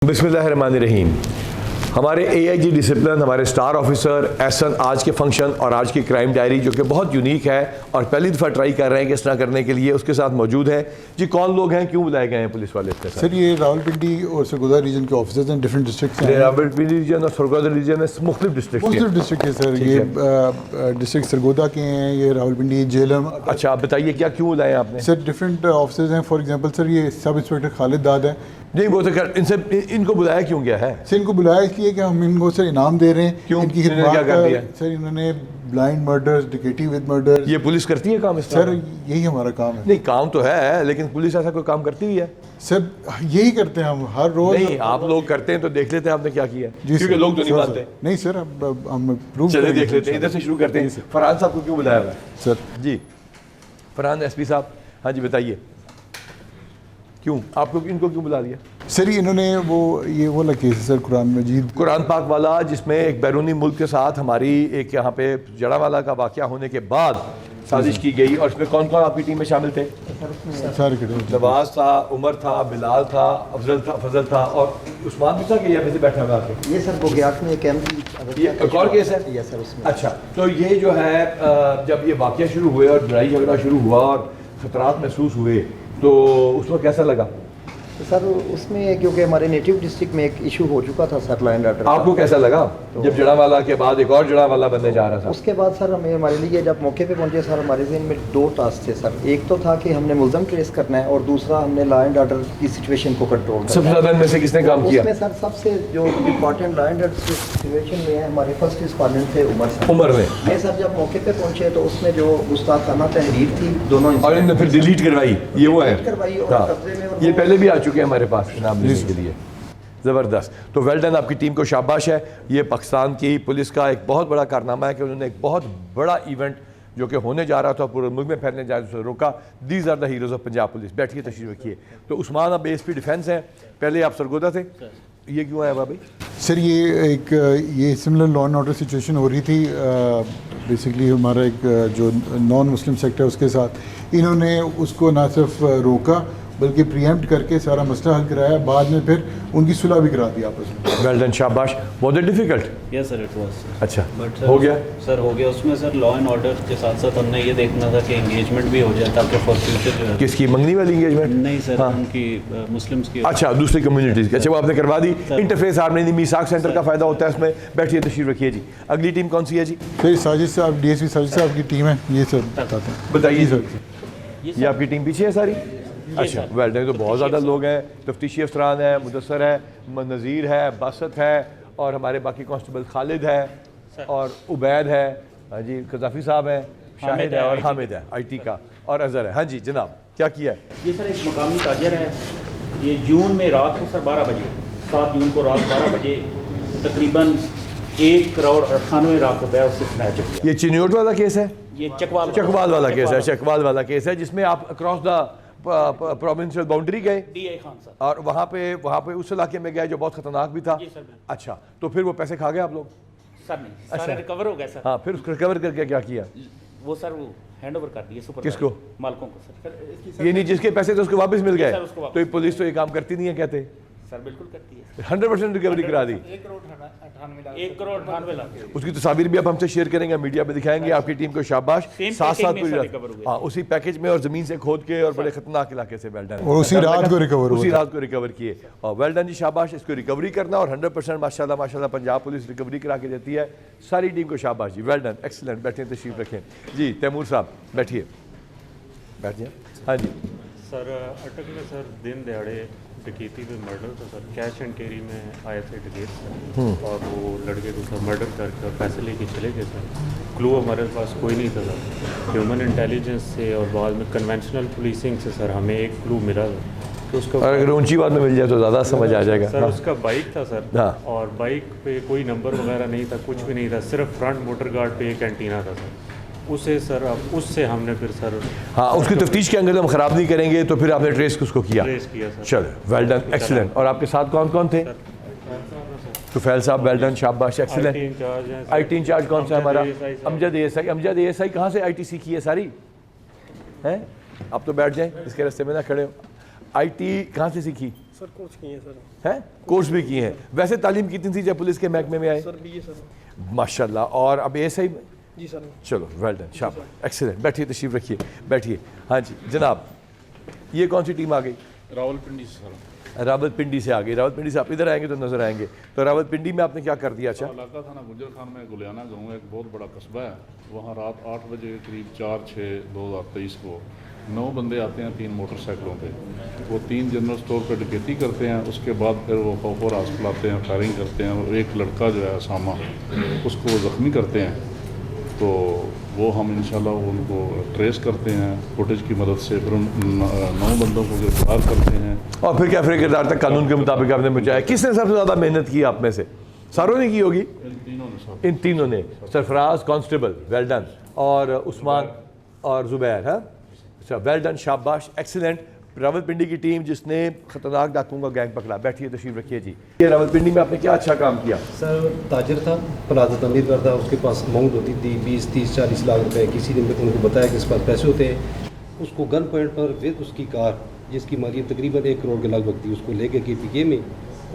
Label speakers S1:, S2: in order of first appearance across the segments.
S1: बिस्मिल्लाहिर्रहमानिर्रहीम। हमारे AIG discipline, हमारे स्टार ऑफिसर एहसन आज के फंक्शन और आज की क्राइम डायरी जो कि बहुत यूनिक है और पहली दफ़ा ट्राई कर रहे हैं कि इस तरह करने के लिए, उसके साथ मौजूद हैं जी। कौन लोग हैं, क्यों बुलाए गए हैं पुलिस वाले इसके साथ?
S2: सर ये रावलपिंडी और सरगोदा रीजन के ऑफिसर्स हैं, डिफरेंट डिस्ट्रिक्ट हैं।
S1: रावलपिंडी रीजन और सरगोदा रीजन में मुख्तलिफ डिस्ट्रिक्ट
S2: है सर। ये डिस्ट्रिक्ट सरगोदा के हैं, ये रावलपिंडी, जेलम।
S1: अच्छा, आप बताइए क्या क्यों बुलाए आपने?
S2: सर डिफरेंट ऑफिसर्स हैं। फॉर एग्जांपल सर ये सब इंस्पेक्टर खालिद दाद है।
S1: नहीं वो तो इनसे इनको बुलाया क्यों गया है?
S2: सर इनको बुलाया इसलिए कि हम इनको सर इनाम दे रहे हैं।
S1: क्यों?
S2: इनकी
S1: इन्होंने क्या कर दिया?
S2: सर इन्होंने ब्लाइंड मर्डर्स, डिकेटी विद मर्डर्स।
S1: ये पुलिस करती है काम इस
S2: सर यही हमारा काम है।
S1: नहीं काम तो है, लेकिन पुलिस ऐसा कोई काम करती भी है?
S2: सर यही करते हैं हम हर रोज।
S1: नहीं आप लोग करते हैं तो देख लेते हैं आपने क्या किया, क्योंकि लोग तो नहीं मानते।
S2: नहीं सर अब हम प्रूव
S1: चलिए देख लेते हैं, इधर से शुरू करते हैं। फरहान साहब को क्यों बुलाया हुआ है?
S2: सर
S1: जी फरहान SP साहब, हाँ जी बताइए क्यों आपको, इनको क्यों बुला लिया?
S2: सर इन्होंने ये वाला केस है सर, कुरान मजीद,
S1: कुरान पाक वाला, जिसमें एक बैरूनी मुल्क के साथ हमारी एक यहाँ पे जड़ावाला का वाक़या होने के बाद साजिश की गई। और इसमें कौन कौन आपकी टीम में शामिल थे?
S2: सारे
S1: नवाज था, उमर था, बिलाल था, फजल था और उस्मान भी था कि ये बैठा हुआ आपके?
S3: ये सर बोगियात में एक
S1: एक और केस है?
S3: यस सर उसमें।
S1: अच्छा, तो ये जो है जब ये वाक़या शुरू हुए और लड़ाई झगड़ा शुरू हुआ और खतरात महसूस हुए तो उसको कैसा लगा?
S3: तो सर उसमें क्योंकि हमारे नेटिव डिस्ट्रिक्ट में एक इशू हो चुका था सर, लैंड ऑर्डर।
S1: आपको कैसा लगा जब जड़ावाला के बाद एक और जड़ावाला बनने जा रहा था?
S3: उसके बाद सर हमारे लिए जब मौके पे पहुंचे सर, हमारे जहन में दो टास्क थे सर। एक तो था कि हमने मुल्ज़म ट्रेस करना है और दूसरा हमने लैंड ऑर्डर की सिचुएशन को कंट्रोल करना है।
S1: सबसे ज़्यादा इनमें से किसने काम किया?
S3: उसमें सर सबसे जो इम्पोर्टेंट लैंड ऑर्डर सिचुएशन में है, हमारे फर्स्ट रिस्पॉन्डेंट थे उमर सर।
S1: उमर ने
S3: ये सर जब मौके पे पहुंचे तो उसमें जो गुस्ताखाना तहरीर थी दोनों,
S1: और इनने फिर डिलीट करवाई, ये वो है
S3: करवाई और
S1: हाँ।
S3: कब्जे में, और
S1: ये पहले भी आ चुके हैं हमारे पास इनाम लेने के लिए। ज़बरदस्त। तो वेल डन, आपकी टीम को शाबाश है। ये पाकिस्तान की पुलिस का एक बहुत बड़ा कारनामा है कि उन्होंने एक बहुत बड़ा इवेंट जो कि होने जा रहा था, पूरे मुल्क में फैलने जा रहा था, रोका। These are the heroes of Punjab police. बैठिए, तशरीफ रखिए। तो उस्मान अब ASP डिफेंस हैं, पहले आप सरगोदा थे, ये क्यों आया भाई?
S2: सर ये similar law and order situation हो रही थी बेसिकली हमारा एक जो नॉन मुस्लिम सेक्टर है उसके साथ। इन्होंने उसको ना सिर्फ रोका बल्कि प्रीएम्प्ट करके सारा मसला हल कराया, बाद में फिर उनकी सुलह भी करा दी आपस में।
S1: वेल डन, शाबाश। Was it difficult?
S4: Yes sir it was.
S1: अच्छा,
S4: बट
S1: हो गया
S4: सर, हो गया। उसमें सर लॉ एंड ऑर्डर के साथ साथ हमने ये देखना था कि एंगेजमेंट भी हो जाए ताकि फॉर फ्यूचर जो है।
S1: किसकी मंगनी वाली एंगेजमेंट?
S4: नहीं सर,
S1: हाँ।
S4: उनकी मुस्लिम्स की।
S1: अच्छा, दूसरी कम्युनिटीज़ की। अच्छा, वो आपने करवा दी। इंटरफेस आपने नहीं, मीसाक सेंटर का फ़ायदा होता है इसमें। बैठिए, तशरीफ रखिए जी। अगली टीम कौन सी है जी?
S2: फिर साजिद साहब, DSP साजिद साहब की टीम है, ये सब बताते हैं।
S1: बताइए
S2: सर।
S1: ये आपकी टीम पीछे है सारी? अच्छा, वेल डन। तो बहुत ज़्यादा लोग हैं। तफ्तीशी अफसरान है, मुदस्सर है, नज़ीर है, बासत है और हमारे बाकी कांस्टेबल खालिद है और उबैद है, हाँ जी, कज़ाफ़ी साहब हैं, शाहिद है और हामिद है IT का, और अज़हर है। हाँ जी जनाब, क्या किया है?
S5: ये सर एक मकामी ताजर है। ये जून में रात को सर 12 बजे, 7 जून को रात 12 बजे तकरीबन 1,98,00,000 रुपये उससे स्नैच किया।
S1: ये चिन्योट वाला केस है?
S5: ये चकवाल
S1: वाला केस है। चकवाल वाला केस है जिसमें आप अक्रॉस द प्रोविंशियल बाउंड्री गए
S5: DI खान सर,
S1: और वहाँ पे उस इलाके में गए जो बहुत खतरनाक भी था।
S5: जी सर।
S1: अच्छा, तो फिर वो पैसे खा गए आप लोग?
S5: सर नहीं, सारे रिकवर हो गए सर।
S1: हाँ, फिर उसको रिकवर करके क्या किया?
S5: वो सर वो हैंड ओवर कर दिए सुपर
S1: किसको?
S5: मालकों को सर।
S1: ये नहीं, जिसके पैसे थे उसको वापस मिल गए।
S5: सर, उसको वापस।
S1: तो ये पुलिस तो ये काम करती नहीं है कहते।
S5: सर बिल्कुल करती है।
S1: 100% रिकवरी करा दी।
S5: 1,98,00,000
S1: उसकी तस्वीर भी आप हमसे शेयर करेंगे, मीडिया पे दिखाएंगे। आपकी टीम को शाबाश।
S5: Same
S1: साथ
S5: package
S1: साथ
S5: में
S1: पूरी
S5: सर
S1: रात,
S5: recover हुए।
S1: हाँ उसी पैकेज में और जमीन से खोद के और बड़े खतरनाक इलाके से। Well done.
S2: और उसी रात को रिकवर हुआ
S1: उसी
S2: था।
S1: रात को रिकवर किए और वेल डन जी, शाबाश। इसको रिकवरी करना और 100% माशाल्लाह पंजाब पुलिस रिकवरी करा के देती है। सारी टीम को शाबाश जी, वेल डन, एक्सीलेंट। बैठिए, तशरीफ रखें जी। तैमूर साहब बैठिए, बैठिए। हाँ जी
S6: सर, अटक में सर दिन दिहाड़े डकैती पे मर्डर था सर। कैश एंड कैरी में आए थे डकैत और वो लड़के को सर मर्डर करके और पैसे लेके चले गए सर। क्लू हमारे पास कोई नहीं था सर। ह्यूमन इंटेलिजेंस से और बाद में कन्वेंशनल पुलिसिंग से सर हमें एक क्लू मिला था। तो उसका
S1: अगर ऊंची बात में मिल जाए तो ज़्यादा समझ आ जाएगा।
S6: सर
S1: हाँ।
S6: उसका बाइक था सर।
S1: हाँ।
S6: और बाइक पे कोई नंबर वगैरह नहीं था, कुछ भी नहीं था, सिर्फ फ्रंट मोटर गार्ड पे एक एंटीना था सर। उसे सर अब उससे हमने फिर सर
S1: हाँ, उसकी तफ्तीश के अंदर हम ख़राब नहीं करेंगे तो फिर आपने ट्रेस उसको किया।
S6: ट्रेस किया सर।
S1: चलो, वेल डन, एक्सीलेंट। और आपके साथ कौन कौन थे? तुफैल साहब, वेल डन, शाबाश, एक्सीलेंट। IT इंचार्ज कौन सा है हमारा? अमजद ASI। अमजद ASI कहाँ से IT सीखी है सारी? हैं आप तो बैठ जाएं, इसके रास्ते में ना खड़े हो। IT कहाँ से सीखी?
S7: सर कोर्स किए हैं सर।
S1: हैं कोर्स भी किए हैं। वैसे तालीम कितनी थी जब पुलिस के महकमे में आए?
S7: Sir BA sir.
S1: माशाल्लाह। और अब ऐसे ही
S7: जी सर।
S1: चलो वेल डन, शाबाश, एक्सीलेंट। बैठिए, तशरीफ रखिए, बैठिए। हाँ जी जनाब, ये कौन सी टीम आ गई?
S8: रावलपिंडी से सर।
S1: रावलपिंडी से आ गई। रावलपिंडी से आप इधर आएंगे तो नजर आएंगे। तो रावलपिंडी में आपने क्या कर दिया? अच्छा,
S8: इलाका थाना गुजर खान में गुलियाना गाँव एक बहुत बड़ा कस्बा है, वहाँ रात 8 बजे के करीब 4/6/2023 को 9 बंदे आते हैं 3 मोटरसाइकिलों पे। वो 3 जनरल स्टोर पे डकैती करते हैं। उसके बाद फिर वो खौफ और फैलाते हैं, फायरिंग करते हैं और एक लड़का जो है असामा, उसको ज़ख्मी करते हैं। तो वो हम इंशाल्लाह उनको ट्रेस करते हैं फुटेज की मदद से, फिर उन 9 बंदों को गिरफ्तार करते हैं।
S1: और फिर क्या फिर किरदार तक कानून के मुताबिक आपने बचाया? किसने सबसे ज़्यादा मेहनत की आप में से? सारों ने की होगी?
S8: इन तीनों ने सर।
S1: इन तीनों ने, सरफराज कांस्टेबल वेल डन, और उस्मान और जुबैर, हाँ अच्छा वेल डन, शाबाश, एक्सीलेंट। रावलपिंडी की टीम जिसने खतरनाक डाकुओं का गैंग पकड़ा। बैठिए, तशरीफ रखिए जी। ये रावलपिंडी में आपने क्या अच्छा काम किया?
S9: सर ताजर था, प्लाजा तमीर करता, उसके पास अमाउंट होती थी 20, 30, 40 लाख रुपए। किसी ने उनको बताया कि इस पास पैसे होते हैं, उसको गन पॉइंट पर विद उसकी कार जिसकी मालियत तकरीबन 1 करोड़ के लगभग थी, उसको ले गए KPK में,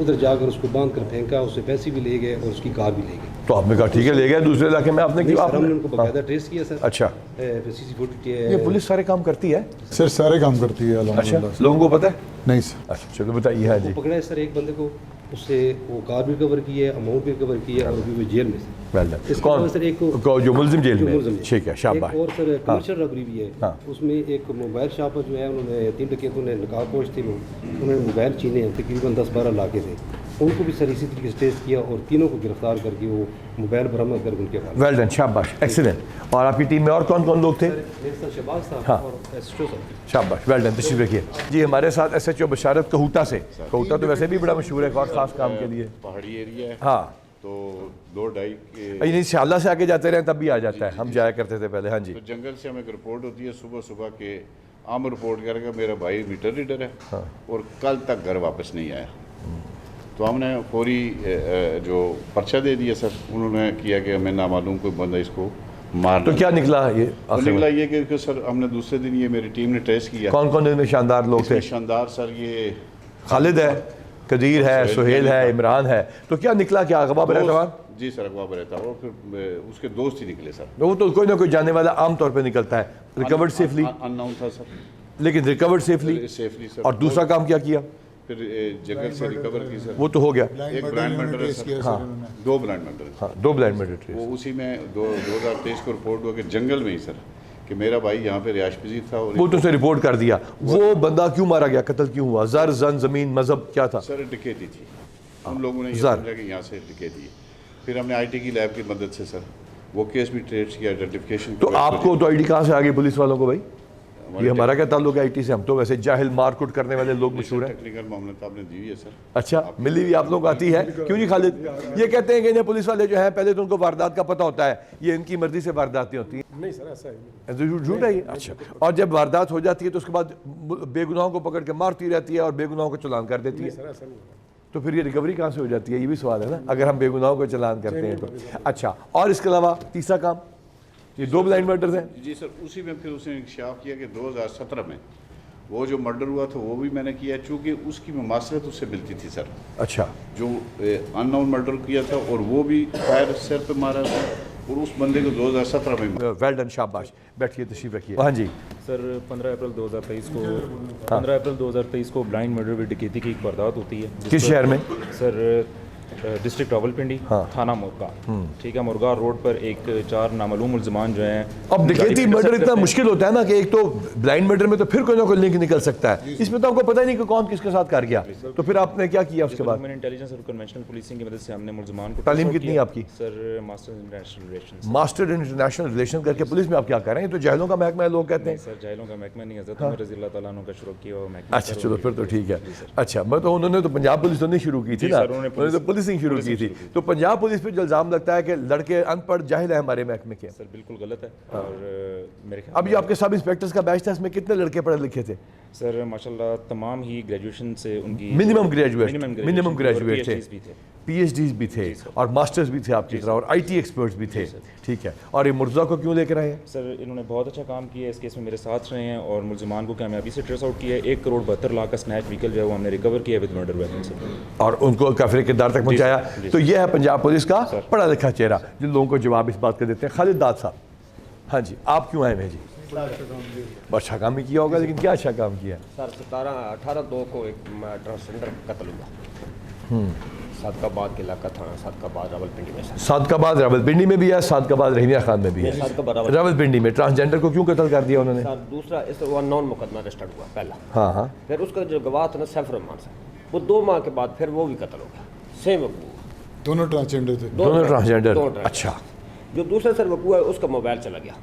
S9: उधर जाकर उसको बांध कर फेंका, उससे पैसे भी ले गए और उसकी कार भी ले गए।
S1: तो आपने कहा ठीक है ले गया, दूसरे इलाके में आपने क्यों?
S9: हमने उनको बाकायदा ट्रेस किया सर।
S1: अच्छा,
S9: CCTV
S1: ये पुलिस सारे काम करती है?
S2: सर सारे काम करती है
S1: अच्छा,
S2: अल्हम्दुलिल्लाह।
S1: लोगों को पता है?
S2: नहीं सर।
S1: अच्छा चलो बताइए। हाँ जी,
S9: वो पकड़ा है सर एक बंदे को, उससे वो कार भी रिकवर की है, अमाउंट भी रिकवर की है और अभी वो जेल में से।
S1: Well done.
S9: इसके
S1: कौन?
S9: अलावा सर एक
S1: जो मुलजिम जेल
S9: जो
S1: में?
S9: मुलजिम है।
S1: ठीक है, शाबाश।
S9: एक और सर कमर्शियल रबरी भी है।
S1: हाँ।
S9: उसमें एक मोबाइल शॉप जो है, उन्होंने 3 डकैतों ने नकाब पोश थे, उन्होंने मोबाइल छीने हैं, तकरीबन 10-12 लाख के थे। उनको भी सर इसी तरीके से टेस्ट किया और तीनों को गिरफ्तार करके वो मोबाइल बरामद कर उनके पास।
S1: वेल डन, शाबाश, एक्सीलेंट। और आपकी टीम में और कौन कौन लोग थे?
S9: मेरे साथ शहबाज था
S1: हाँ।
S9: और SHO सर।
S1: शाबाश, वेल डन, तशरीफ रखिए जी। हमारे साथ SHO बशारत कहूटा से। कहूटा तो वैसे भी बड़ा मशहूर है एक और खास काम के लिए।
S10: पहाड़ी एरिया है,
S1: हाँ,
S10: तो 2-2.5 के
S1: नहीं शाला से आगे जाते रहे तब भी आ जाता है, हम जाया करते थे पहले। हाँ जी,
S10: तो जंगल से हमें एक रिपोर्ट होती है सुबह के, हम रिपोर्ट करेंगे मेरा भाई मीटर रीडर है और कल तक घर वापस नहीं आया। तो हमने फौरी जो पर्चा दे दिया सर, उन्होंने किया कि हमें नामालूम कोई बंदा इसको मार।
S1: तो क्या निकला ये
S10: तो
S1: आखिर
S10: निकला
S1: में?
S10: ये कि सर हमने दूसरे दिन ये मेरी टीम ने ट्रेस किया।
S1: कौन कौन इनमें शानदार लोग थे?
S10: इसमें शानदार सर ये
S1: खालिद है, कदीर है, सुहेल है, इमरान है। तो क्या निकला? क्या अगवा बरतवान?
S10: जी सर अगवा रहता और फिर उसके दोस्त ही निकले सर।
S1: वो तो कोई ना कोई जाने वाला आम तौर पे निकलता है। Recovered safely?
S10: अननाउन था सर,
S1: लेकिन रिकवर्ड सेफली।
S10: Safely sir.
S1: और दूसरा काम क्या किया?
S10: फिर जंगल से रिकवर की सर।
S1: वो तो हो गया।
S10: एक ब्रांड मर्डर है सर।
S2: हाँ।
S10: 2 ब्रांड मर्डर।
S1: हाँ, 2 ब्लाइंड मर्डर।
S10: वो उसी में 2023 को रिपोर्ट हुआ कि जंगल में ही सर कि मेरा भाई यहाँ पे रिहायश पजीर था और
S1: वो तो उसे रिपोर्ट कर दिया। वो बंदा क्यों मारा गया, कत्ल क्यों हुआ? जर जन जमीन मजहब क्या था?
S10: सर डकैती थी। उन लोगों ने ये
S1: ज़र।
S10: समझा कि यहाँ से डकैती है। फिर हमने IT की लैब की मदद से सर वो केस भी ट्रेस किया, आइडेंटिफिकेशन।
S1: तो आपको तो ID कहाँ से आ गई पुलिस वालों को भाई? ये हमारा क्या ताल्लुक है IT से? हम तो वैसे जाहिल मारकुट करने वाले लोग मशहूर हैं।
S10: टेक्निकल मामला तो आपने दी हुई है सर।
S1: अच्छा, मिली हुई आप लोगों को आती है? क्यों जी खालिद? ये कहते हैं कि इन्हें पुलिस वाले जो हैं पहले तो उनको वारदात का पता होता है, ये इनकी मर्जी से वारदातें होती हैं।
S7: नहीं सर ऐसा है।
S1: झूठ है ये? अच्छा। और जब वारदात हो जाती है तो उसके बाद बेगुनाहों को पकड़ के मारती रहती है और बेगुनाहों को चलान कर देती है।
S7: सर ऐसा नहीं।
S1: तो फिर ये रिकवरी कहाँ से हो जाती है? ये भी सवाल है ना, अगर हम बेगुनाहों को चलान करते हैं तो। अच्छा, और इसके अलावा तीसरा काम? ये 2 ब्लाइंड मर्डर्स हैं।
S10: जी सर, उसी में फिर उसने इंकशाफ किया कि 2017 में वो जो मर्डर हुआ था वो भी मैंने किया, चूँकि उसकी मुमासलत उससे मिलती थी सर।
S1: अच्छा,
S10: जो अननोन मर्डर किया था और वो भी फायर सिर पे मारा था और उस बंदे को 2017 में।
S1: वेल डन, शाबाश। बैठिए, तशरीफ रखिए। हाँ जी
S11: सर 15 अप्रैल 2023 को ब्लाइंड मर्डर विद डकैती की एक वारदात होती है।
S1: किस शहर में?
S11: सर डिस्ट्रिक्ट रावलपिंडी,
S1: हाँ।
S11: थाना मुर्गा। ठीक है, मुर्गा रोड पर एक 4 नामालूम मुल्ज़िमान जो हैं।
S1: अब डकैती मर्डर इतना मुश्किल होता है ना कि एक तो ब्लाइंड मर्डर में तो फिर कोई ना कोई लिंक निकल सकता है, इसमें तो आपको पता ही नहीं कि कौन किसके साथ कर गया। तो फिर आपने क्या किया उसके बाद?
S11: मैंने इंटेलिजेंस और कन्वेंशनल पुलिसिंग की मदद से हमने मुल्ज़िमान को
S1: तालीम
S11: trace out
S1: कितनी
S11: किया।
S1: आपकी?
S11: Sir master international relations.
S1: Master international relation करके पुलिस में आप क्या कर रहे हैं? ये तो जहलों का महकमा है, लोग कहते हैं।
S11: सर जाहिलों का महकमा नहीं, हज़रत उमर रज़ी अल्लाह तआला अन्हु का शुरू किया हुआ महकमा।
S1: अच्छा चलो, फिर तो ठीक है। अच्छा, मैं तो उन्होंने तो पंजाब पुलिस तो नहीं शुरू की थी ना, उन्होंने तो पुलिस पुलिसिंग शुरू की थी। तो पंजाब पुलिस पे जो इल्ज़ाम लगता है कि लड़के अनपढ़ जाहिल है हमारे महकमे के,
S11: सर बिल्कुल गलत है। और मेरे ख्याल
S1: अब जो आपके सब इंस्पेक्टर्स का बैच था इसमें कितने लड़के पढ़े लिखे थे?
S11: सर माशाल्लाह तमाम ही ग्रेजुएशन से उनकी
S1: मिनिमम ग्रेजुएट थे,
S11: भी थे,
S1: PhDs भी थे और मास्टर्स भी थे आपकी तरह, और IT एक्सपर्ट्स भी थे। ठीक है, और ये मुर्तज़ा को क्यों लेकर आए हैं?
S11: सर इन्होंने बहुत अच्छा काम किया है, इस केस में मेरे साथ रहे हैं और मुलजमान को कामयाबी से ट्रेस आउट किया है। 1 करोड़ 72 लाख का स्नैच व्हीकल जो है वो हमने रिकवर किया विद मर्डर वेपन से,
S1: और उनको काफिर किरदार तक पहुंचाया। तो ये है पंजाब पुलिस का पढ़ा लिखा चेहरा, जिन लोगों को जवाब इस बात का देते हैं। खालिद दाद साहब, हाँ जी, आप क्यों आए हैं जी? अच्छा काम ही किया होगा, लेकिन क्या अच्छा काम किया?
S12: सर 18/2 को एक ट्रांसजेंडर कत्ल हुआ, सादकाबाद के इलाका थाना सादकाबाद रावलपिंडी में।
S1: सादकाबाद रावलपिंडी में भी है, सादकाबाद रहीमिया खान में भी है। रावलपिंडी में ट्रांसजेंडर को क्यों कत्ल कर दिया उन्होंने?
S12: सर दूसरा इस अननोन मुकदमा रजिस्टर्ड हुआ पहला,
S1: हाँ हाँ,
S12: फिर उसका जो गवाह था ना सैफ रहमान साहब, वो 2 माह के बाद फिर वो भी कत्ल हो गया। सेम वकूआ,
S2: दोनों ट्रांसजेंडर थे,
S1: दोनों ट्रांसजेंडर। अच्छा,
S12: जो दूसरा सर वकूआ है उसका मोबाइल चला गया,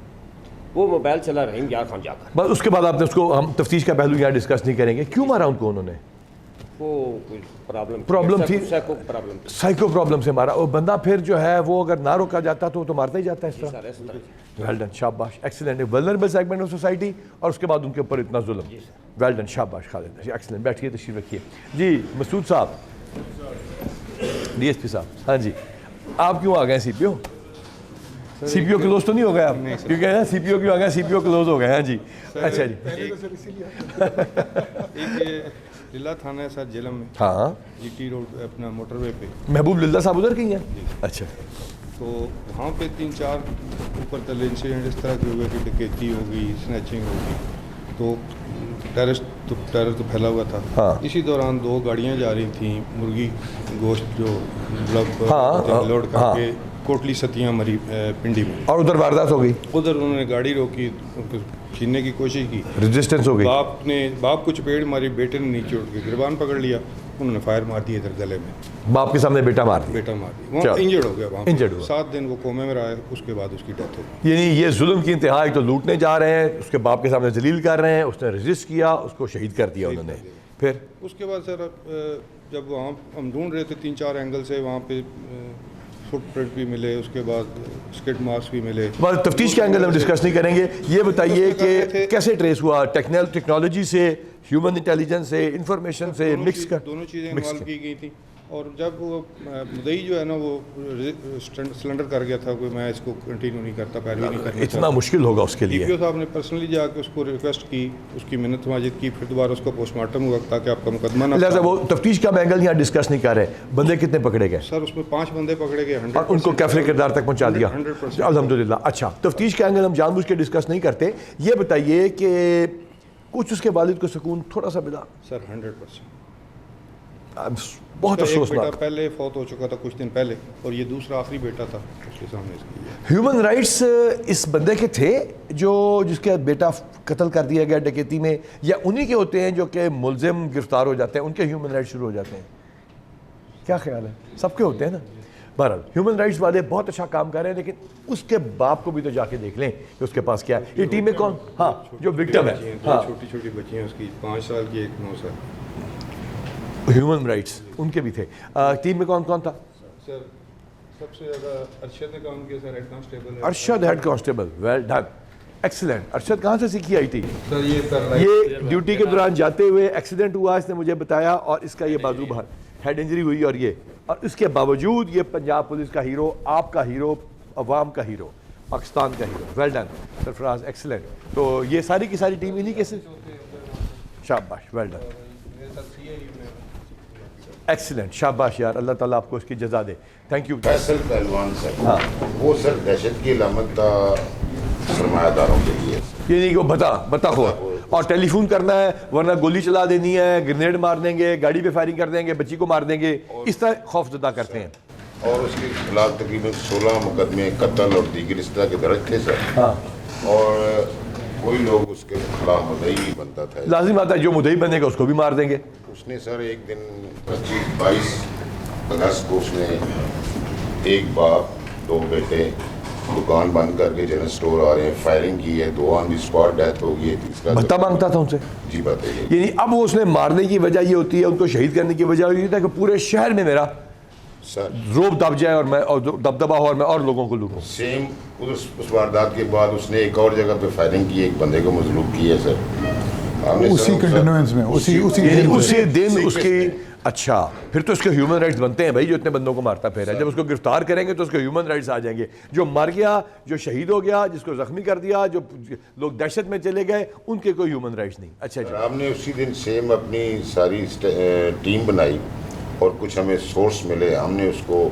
S12: वो मोबाइल चला रहीम यार खान जाकर।
S1: बस उसके बाद आपने उसको, हम तफ्तीश का पहलू यहाँ डिस्कस नहीं करेंगे, क्यों मारा उनको उन्होंने?
S12: वो कोई प्रॉब्लम
S1: थी, साइको प्रॉब्लम से मारा। वो बंदा फिर जो है वो अगर ना रोका जाता तो मारता ही जाता है इस तरह। वेल डन, शाबाश, excellent. Vulnerable segment of society और उसके बाद उनके ऊपर इतना जुल्म। वेल डन, शाबाश खालिद, एक्सीलेंट। बैठिए, तशरीफ रखिए जी। मसूद साहब, DSP साहब, हाँ जी, आप क्यों आ गए? CPO क्लोज तो नहीं हो गए आप? क्योंकि ना CPO क्यों आ गए? CPO क्लोज हो गए, हाँ जी। अच्छा जी,
S13: लिल्ला थाना है सर जेलम में,
S1: हाँ,
S13: GT रोड अपना मोटरवे पे।
S1: महबूब लिल्ला साहब उधर कहीं हैं? अच्छा,
S13: तो वहाँ पे 3-4 ऊपर तले इंसिडेंट इस तरह के हुए कि डकैती हो गई, स्नैचिंग हो गई, तो टेरर तो फैला हुआ था।
S1: हाँ।
S13: इसी दौरान 2 गाड़ियाँ जा रही थी मुर्गी गोश्त जो मतलब लोड करके कोटली सतियाँ मरी पिंडी में, और
S1: उधर वारदात हो गई।
S13: उधर उन्होंने गाड़ी रोकी, छीनने की कोशिश की,
S1: रेजिस्टेंस हो गई।
S13: बाप को चपेट मारी, बेटे ने नीचे उठ के गिरबान पकड़ लिया, उन्होंने फायर मार दिया इधर गले में,
S1: बाप के सामने बेटा मार दिया,
S13: वहाँ इंजर्ड हो गया, वहाँ
S1: इंजर्ड हुआ।
S13: 7 दिन वो कोमे में रहा है, उसके बाद उसकी डेथ हो गई।
S1: यानी ये जुल्म की इंतहा, एक तो लूटने जा रहे हैं, उसके बाप के सामने जलील कर रहे हैं, उसने रेजिस्ट किया, उसको शहीद कर दिया उन्होंने। फिर
S13: उसके बाद सर जब वहाँ हम ढूंढ रहे थे 3-4 एंगल से, वहाँ पे फुटप्रिंट भी मिले, उसके बाद स्किड मार्क्स भी मिले।
S1: तफ्तीश के एंगल हम डिस्कस नहीं करेंगे। ये बताइए कि कैसे ट्रेस हुआ? टेक्नोलॉजी से, ह्यूमन इंटेलिजेंस से, इंफॉर्मेशन से मिक्स कर,
S13: दोनों चीज़ें इन्वॉल्व की गई थी। और जब वो मुदई जो है ना वो सिलेंडर कर गया था, कोई मैं इसको कंटिन्यू नहीं करता, पैरवी नहीं करता,
S1: इतना मुश्किल होगा उसके लिए।
S13: DPO साहब ने पर्सनली जाके उसको रिक्वेस्ट की, उसकी मिन्नत माजिद की, फिर दोबारा उसका पोस्टमार्टम हुआ ताकि आपका मुकदमा ना।
S1: वो तफ्तीश का एंगल यहाँ डिस्कस नहीं कर रहे। बंदे कितने पकड़े गए?
S13: सर उसमें 5 बंदे पकड़े गए,
S1: और उनको कैफरे किरदार तक पहुँचा दिया,
S13: 100%।
S1: अल्हम्दुलिल्लाह। अच्छा, तफ्तीश का एंगल हम जानबूझ के डिस्कस नहीं करते। ये बताइए कि कुछ उसके वालिद को सुकून थोड़ा सा मिला?
S13: सर 100%।
S1: बहुत अफसोसनाक।
S13: पहले फौत हो चुका था कुछ दिन पहले, और ये दूसरा आखिरी बेटा था उसके सामने इसकी।
S1: ह्यूमन राइट्स इस बंदे के थे जो जिसके बेटा कत्ल कर दिया गया डकैती में, या उन्हीं के होते हैं जो कि मुलजिम गिरफ्तार हो जाते हैं, उनके ह्यूमन राइट्स शुरू हो जाते हैं? क्या ख्याल है? सबके होते हैं ना। बहरहाल ह्यूमन राइट्स वाले बहुत अच्छा काम कर रहे हैं, लेकिन उसके बाप को भी तो जाके देख लें कि उसके पास क्या है। ये टीम में कौन, हाँ, जो विक्टिम है, हाँ,
S13: छोटी बच्ची हैं उसकी, 5 साल की, 1 9 साल।
S1: ह्यूमन राइट्स उनके भी थे। टीम में कौन कौन था?
S13: सर सबसे ज़्यादा अरशद ने काम किया sir, head constable.
S1: Arshad head constable, well done, excellent. Arshad कहाँ से सीखी IT?
S13: सर
S1: ये ड्यूटी के दौरान जाते हुए एक्सीडेंट हुआ, इसने मुझे बताया, और इसका ये बाजू बाहर हेड इंजरी हुई, और इसके बावजूद ये पंजाब पुलिस का हीरो, आपका हीरो, अवाम का हीरो, पाकिस्तान का hero. Well done Sarfaraz, excellent. तो ये सारी की सारी टीम इन्हीं के से, शाबाश, वेल डन, एक्सीलेंट, शाबाश यार, अल्लाह ताला आपको इसकी जजा दे। Thank you.
S10: फैसल पहलवान सर,
S1: हाँ,
S10: वो सर दहशत की अलामत था सरमायादारों के लिए।
S1: ये नहीं कि बता हो और टेलीफोन करना है, वरना गोली चला देनी है, ग्रेनेड मार देंगे, गाड़ी पे फायरिंग कर देंगे, बच्ची को मार देंगे, इस तरह खौफजदा करते हैं।
S10: और उसके खिलाफ तकरीबन 16 मुकदमे कत्ल और दीगर इस तरह के दर्ज थे सर।
S1: हाँ,
S10: और कोई लोग उसके खिलाफ मुद्दई बनता था।
S1: लाजिम आता है जो मुद्दई बनेगा उसको भी मार देंगे।
S10: उसने सर एक दिन 25-22 अगस्त को उसने एक बाप 2 बेटे दुकान बंद करके जनरल स्टोर आ रहे हैं, फायरिंग की है, 2 ऑन द स्पॉट डेथ हो गई है, तीसरा
S1: भत्ता मांगता था उनसे।
S10: जी बताइए।
S1: यानी अब वो उसने मारने की वजह ये होती है, उनको शहीद करने की वजह होती है कि पूरे शहर में मेरा रोब दब जाए और मैं और दबदबा हो और मैं और लोगों को लूटूं।
S14: सेम उस वारदात के बाद उसने एक और जगह पे फायरिंग की, एक बंदे को मजलूम किया सर। हमने
S2: उसी कंटिन्यूएंस में
S1: उसी दिन उसकी अच्छा, फिर तो उसके ह्यूमन राइट्स बनते हैं भाई, जो इतने बंदों को मारता फिर है। जब उसको गिरफ्तार करेंगे तो उसके ह्यूमन राइट्स आ जाएंगे। जो मर गया, जो शहीद हो गया, जिसको जख्मी कर दिया, जो लोग दहशत में चले गए, उनके कोई ह्यूमन राइट्स नहीं। अच्छा जी,
S14: हमने उसी दिन सेम अपनी सारी टीम बनाई और कुछ हमें सोर्स मिले, हमने उसको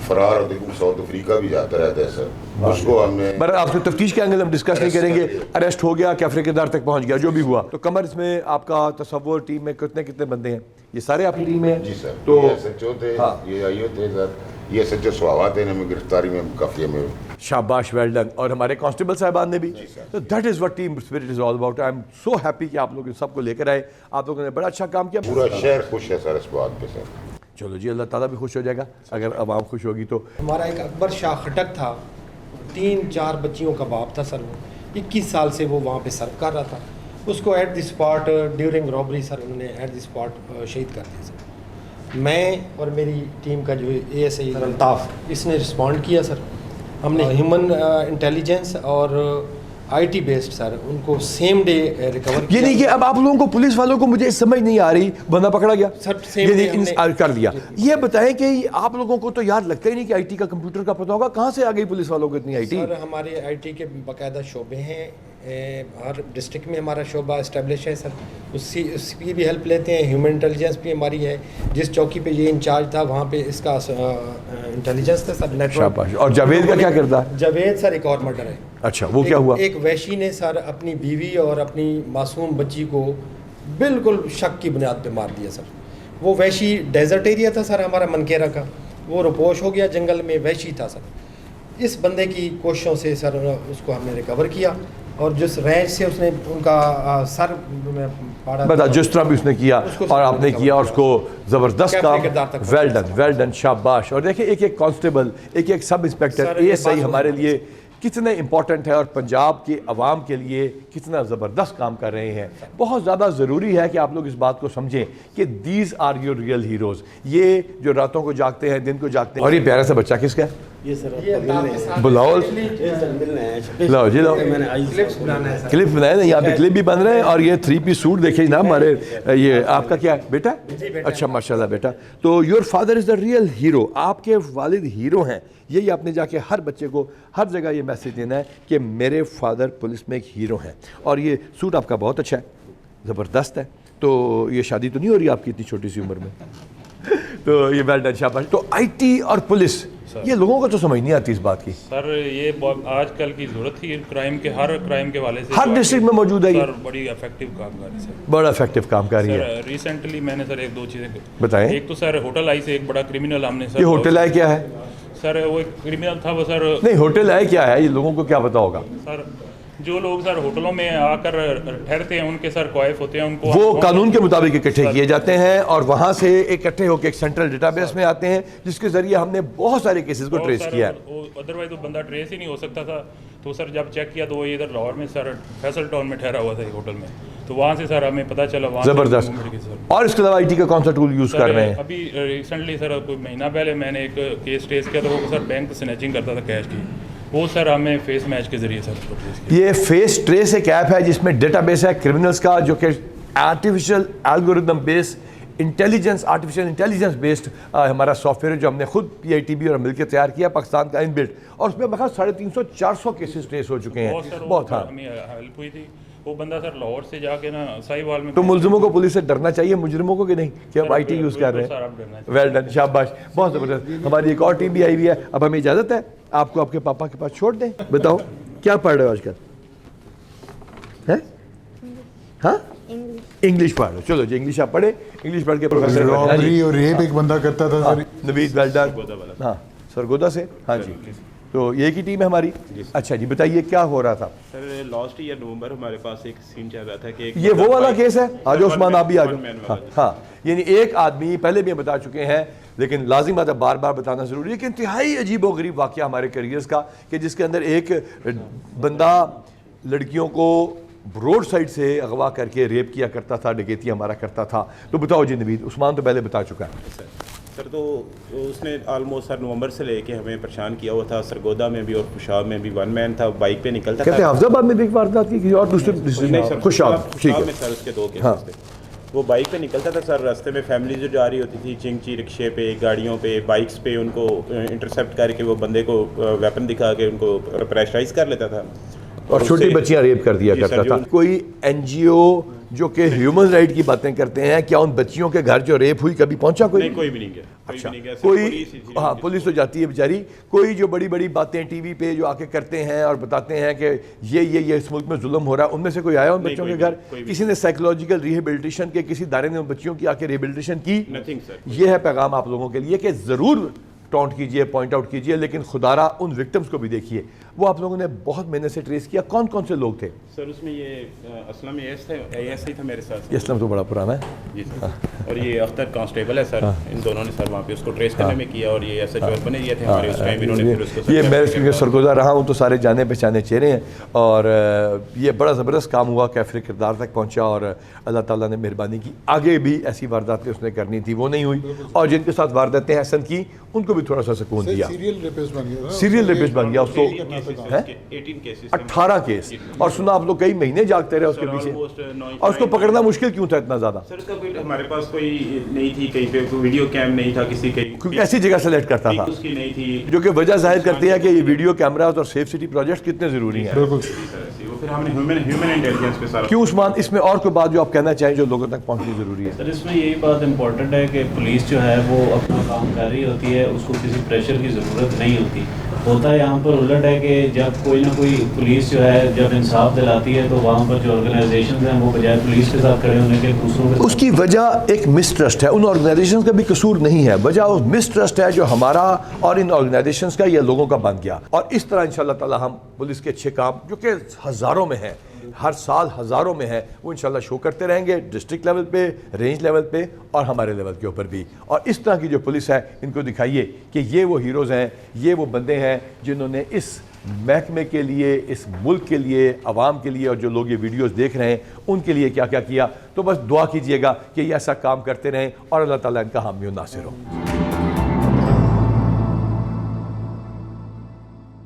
S14: फरार और देखो साउथ अफ्रीका भी जाता रहता है सर, उसको हमने
S1: पर आपसे तफ्तीश के एंगल हम डिस्कस नहीं करेंगे। अरेस्ट हो गया, कैफरे किरदार तक पहुंच गया, जो भी हुआ, तो कमर इसमें आपका तसव्वुर टीम में कितने कितने बंदे हैं? ये सारे आपकी टीम है?
S14: जी सर।
S1: तो
S14: ये एसएचओ थे, ये आईओ थे सर, ये एसएचओ स्वावा थे, हमें गिरफ्तारी में काफ़ी हमें
S1: शाबाश, वेल डन। और हमारे कांस्टेबल साहबान ने भी। तो that is what team spirit is all about. I am so happy कि आप लोग इन सबको लेकर आए। आप लोगों ने बड़ा अच्छा काम किया।
S14: पूरा शहर खुश है सर इस बात पे सर।
S1: चलो जी, अल्लाह ताला भी खुश हो जाएगा अगर आवाम खुश होगी तो।
S7: हमारा एक अकबर शाह खटक था, 3-4 बच्चियों का बाप था सर। वो 21 साल से वो वहाँ पे सर्व कर रहा था। उसको at the spot during robbery sir उन्होंने एट द स्पॉट शहीद कर दिया सर। मैं और मेरी टीम का जो ASI अल्ताफ़, इसने रिस्पॉन्ड किया सर। हमने ह्यूमन इंटेलिजेंस और IT बेस्ड सर उनको सेम डे रिकवर किया।
S1: ये नहीं कि अब आप लोगों को, पुलिस वालों को, मुझे समझ नहीं आ रही, बंदा पकड़ा गया
S7: सर, सेम डे हमने
S1: कर दिया। ये बताएं कि आप लोगों को तो यार लगता ही नहीं कि IT का, कंप्यूटर का पता होगा। कहाँ से आ गई पुलिस वालों को इतनी IT?
S7: सर हमारे IT के बाकायदा शोबे हैं, हर डिस्ट्रिक्ट में हमारा शोबा इस्टेब्लिश है सर। उसकी भी हेल्प लेते हैं। ह्यूमन इंटेलिजेंस भी हमारी है। जिस चौकी पे ये इंचार्ज था वहाँ पे इसका इंटेलिजेंस था सर, नेटवर्क।
S1: और जावेद का क्या किरदार?
S7: जावेद सर एक और मर्डर है।
S1: अच्छा, वो क्या हुआ?
S7: एक वैशी ने सर अपनी बीवी और अपनी मासूम बच्ची को बिल्कुल शक की बुनियाद पे मार दिया सर। वो वैशी डेजर्ट एरिया था सर हमारा मनकेरा का, वो रुपोश हो गया, जंगल में वैशी था सर। इस बंदे की कोशिशों से सर उसको हमने रिकवर किया और जिस रैंच से उसने उनका सर
S1: बता, जिस तरह भी उसने किया और आपने किया और उसको ज़बरदस्त काम, वेल डन, शाबाश। और देखिए, एक एक कांस्टेबल, एक एक सब इंस्पेक्टर, ASI हमारे लिए कितने इंपॉर्टेंट है और पंजाब के अवाम के लिए कितना ज़बरदस्त काम कर रहे हैं। बहुत ज़्यादा ज़रूरी है कि आप लोग इस बात को समझें कि these are your real heroes. ये जो रातों को जागते हैं, दिन को जागते हैं। और ये प्यारा सा बच्चा किसका है?
S7: ये सर
S1: बुलाओ, लाओ जी, लाओ। क्लिप बनाए ना, यहाँ पे क्लिप भी बन रहे हैं। और ये 3 पीस सूट देखे ना हमारे। ये आपका क्या है बेटा? अच्छा, माशाल्लाह बेटा। तो your father is the real hero. आपके वालिद हीरो हैं। यही आपने जाके हर बच्चे को हर जगह ये मैसेज देना है कि मेरे फादर पुलिस में एक हीरो हैं। और ये सूट आपका बहुत अच्छा है, ज़बरदस्त है। तो ये शादी तो नहीं हो रही आपकी इतनी छोटी सी उम्र में? तो ये वेल डन, शाबाश। तो IT और पुलिस, ये लोगों को तो समझ नहीं आती इस बात की
S11: सर। ये आजकल की जरूरत थी क्राइम के, हर क्राइम के वाले से
S1: हर डिस्ट्रिक्ट में मौजूद है।
S11: सर बड़ी इफेक्टिव काम कर रही है सर,
S1: बड़ा इफेक्टिव काम कर रही है।
S11: रिसेंटली मैंने सर 1-2 चीज़ें
S1: बताएं।
S11: एक तो सर होटल आई से एक बड़ा क्रिमिनल हमने सर।
S1: ये होटल आई क्या है
S11: सर? वो एक क्रिमिनल था वो सर।
S1: नहीं, होटल आई क्या है ये लोगों को क्या पता होगा?
S11: सर जो लोग सर होटलों में आकर ठहरते हैं उनके सर क्वाइफ होते हैं, उनको
S1: वो कानून के मुताबिक इकट्ठे किए जाते हैं और वहां से इकट्ठे होकर एक सेंट्रल डेटाबेस में आते हैं, जिसके जरिए हमने बहुत सारे केसेस को ट्रेस किया है।
S11: अदरवाइज तो बंदा ट्रेस ही नहीं हो सकता था। तो सर जब चेक किया तो वो इधर लाहौर में सर फैसल टाउन में ठहरा हुआ था एक होटल में। तो वहाँ से सर हमें पता चला वहाँ
S1: जबरदस्त। और इसके अलावा IT का कौन सा टूल यूज कर रहे हैं?
S11: अभी रिसेंटली सर कोई महीना पहले मैंने एक केस ट्रेस किया था। वो सर बैंक स्नैचिंग करता था कैश की। वो सर हमें फेस मैच के जरिए सर
S1: ये फेस ट्रेस एक ऐप है जिसमें डेटाबेस है क्रिमिनल्स का, जो कि artificial algorithm based intelligence, artificial intelligence based हमारा सॉफ्टवेयर जो हमने खुद PITB और मिलकर तैयार किया, पाकिस्तान का इनबिल्ट। और उसमें बखा 350-400 केसेस ट्रेस हो चुके हैं। बहुत हाँ,
S11: हमें हेल्प हुई थी। वो बंदा सर लाहौर से जाके ना साहिवाल में।
S1: तो मुल्जिमों को पुलिस से डरना चाहिए, मुजरिमों को कि नहीं, कि अब IT यूज़ कर रहे हैं? वेल डन, शाबाश, बहुत ज़बरदस्त। हमारी एक और टीम भी आई हुई है। अब हमें इजाज़त है, आपको आपके पापा के पास छोड़ दें। बताओ क्या पढ़ रहे हो आजकल? हैं? हाँ, इंग्लिश पढ़ रहे हो। चलो जी, इंग्लिश आप पढ़े। इंग्लिश पढ़ के प्रोफेसर
S2: रॉबरी और रेप एक बंदा करता था सर।
S1: Naveed, well done. हाँ, सरगोदा से। हाँ जी, तो ये की टीम है हमारी। अच्छा जी, बताइए क्या हो रहा था?
S15: सर लास्ट ईयर नवंबर हमारे पास एक सीन चल रहा था कि
S1: ये वो वाला केस है। आज उस्मान आप भी आ जाओ। हाँ, यानी एक आदमी, पहले भी हम बता चुके हैं लेकिन लाजिम बात है बार बार बताना ज़रूरी है कि इंतहाई अजीब व गरीब वाक़या हमारे करियर्स का, कि जिसके अंदर एक बंदा लड़कियों को रोड साइड से अगवा करके रेप किया करता था, डकैती हमारा करता था। तो बताओ जी नवीद, उस्मान तो पहले बता चुका है।
S15: सर तो उसने ऑलमोस्ट सर नवंबर से लेके हमें परेशान किया हुआ था। सरगोदा में भी और खुशाब में भी वन मैन था, बाइक पे निकलता
S1: कहते हैं
S15: था।
S1: अफजाबाद में भी एक वारदात की और दूसरे
S15: नहीं सर,
S1: खुशाब, ठीक है
S15: में सर उसके 2 केसेस
S1: हाँ।
S15: थे। वो बाइक पे निकलता था सर, रास्ते में फैमिली जो जा रही होती थी चिंगची रिक्शे पे, गाड़ियों पे, बाइक्स पे, उनको इंटरसेप्ट करके वो बंदे को वेपन दिखा के उनको प्रेशराइज कर लेता था
S1: और छोटी बच्चियां रेप कर दिया करता था। कोई एनजीओ जो कि ह्यूमन राइट की बातें करते हैं, क्या उन बच्चियों के घर जो रेप हुई कभी पहुंचा कोई?
S15: नहीं, कोई भी नहीं गया।
S1: अच्छा,
S15: कोई
S1: हाँ, पुलिस तो जाती है बेचारी। कोई जो बड़ी बड़ी बातें टीवी पे जो आके करते हैं और बताते हैं कि ये इस मुल्क में जुल्म हो रहा है, उनमें से कोई आया उन बच्चों के घर? किसी ने साइकोलॉजिकल रिहेबिलिटेशन के किसी दायरे ने उन बच्चियों की आके रिहेबिलिटेशन की?
S15: Nothing sir.
S1: ये है पैगाम आप लोगों के लिए कि ज़रूर टॉन्ट कीजिए, पॉइंट आउट कीजिए, लेकिन खुदारा उन विक्टिम्स को भी देखिए। वो आप लोगों ने बहुत मेहनत से ट्रेस किया। कौन कौन से लोग थे
S15: सर उसमें? ये असलम एएस ही था मेरे साथ।
S1: ये असलम तो बड़ा पुराना है
S15: जी सर। और ये अख्तर कांस्टेबल है सर। इन दोनों ने सर वहाँ पे उसको ट्रेस करने में किया और ये एसएचओ बने दिए थे हमारे उस टाइम। इन्होंने फिर उसको
S1: ये मैं क्योंकि सरगोदा रहा हूँ तो सारे जाने पहचाने चेहरे हैं और ये बड़ा ज़बरदस्त काम हुआ, कैफरे किरदार तक पहुँचा और अल्लाह ताला ने मेहरबानी की। आगे भी ऐसी वारदातें उसने करनी थी, वो नहीं हुई, और जिनके साथ वारदातें हसन की उनको भी थोड़ा सा सुकून दिया।
S2: सीरियल रेपिस्ट बन गया,
S1: सीरियल रेपिस्ट बन गया उसको।
S15: 18 केसेस
S1: 18 केस, और सुना आप लोग कई महीने जागते रहे उसके पीछे, और उसको पकड़ना मुश्किल क्यों था इतना ज़्यादा?
S15: सर उसका कोई हमारे पास कोई नहीं थी, कहीं पे कोई वीडियो कैम नहीं था किसी के,
S1: क्योंकि ऐसी जगह सेलेक्ट करता था
S15: उसकी नहीं थी,
S1: जो कि वजह जाहिर करती है कि ये वीडियो कैमरास और सेफ सिटी प्रोजेक्ट कितने ज़रूरी हैं।
S15: बिल्कुल। वो फिर हमने ह्यूमन इंटेलिजेंस पे सारा।
S1: क्यों उस्मान, इसमें और कोई बात जो आप कहना चाहें जो लोगों तक पहुंचनी ज़रूरी है?
S4: सर इसमें यही बात इंपॉर्टेंट है कि पुलिस जो है वो अपना काम कर रही होती है, उसको किसी प्रेशर की ज़रूरत नहीं होती। होता है यहाँ पर उलट है कि जब कोई ना कोई पुलिस जो है जब इंसाफ दिलाती है तो वहाँ पर जो ऑर्गेनाइजेशन हैं वो बजाय पुलिस के साथ खड़े होने के दूसरों के,
S1: उसकी वजह एक मिसट्रस्ट है। उन ऑर्गेनाइजेशन का भी कसूर नहीं है, वजह उस मिसट्रस्ट है जो हमारा और इन ऑर्गेनाइजेशन का या लोगों का बन गया। और इस तरह इंशाल्लाह ताला हम पुलिस के अच्छे काम जो कि हज़ारों में हैं, हर साल हज़ारों में है, वो इंशाल्लाह शो करते रहेंगे डिस्ट्रिक्ट लेवल पे, रेंज लेवल पे और हमारे लेवल के ऊपर भी। और इस तरह की जो पुलिस है इनको दिखाइए कि ये वो हीरोज़ हैं, ये वो बंदे हैं जिन्होंने इस महकमे के लिए, इस मुल्क के लिए, आवाम के लिए, और जो लोग ये वीडियोस देख रहे हैं उनके लिए क्या क्या किया। तो बस दुआ कीजिएगा कि ये ऐसा काम करते रहें और अल्लाह ताला इनका हामी और नासिर हो।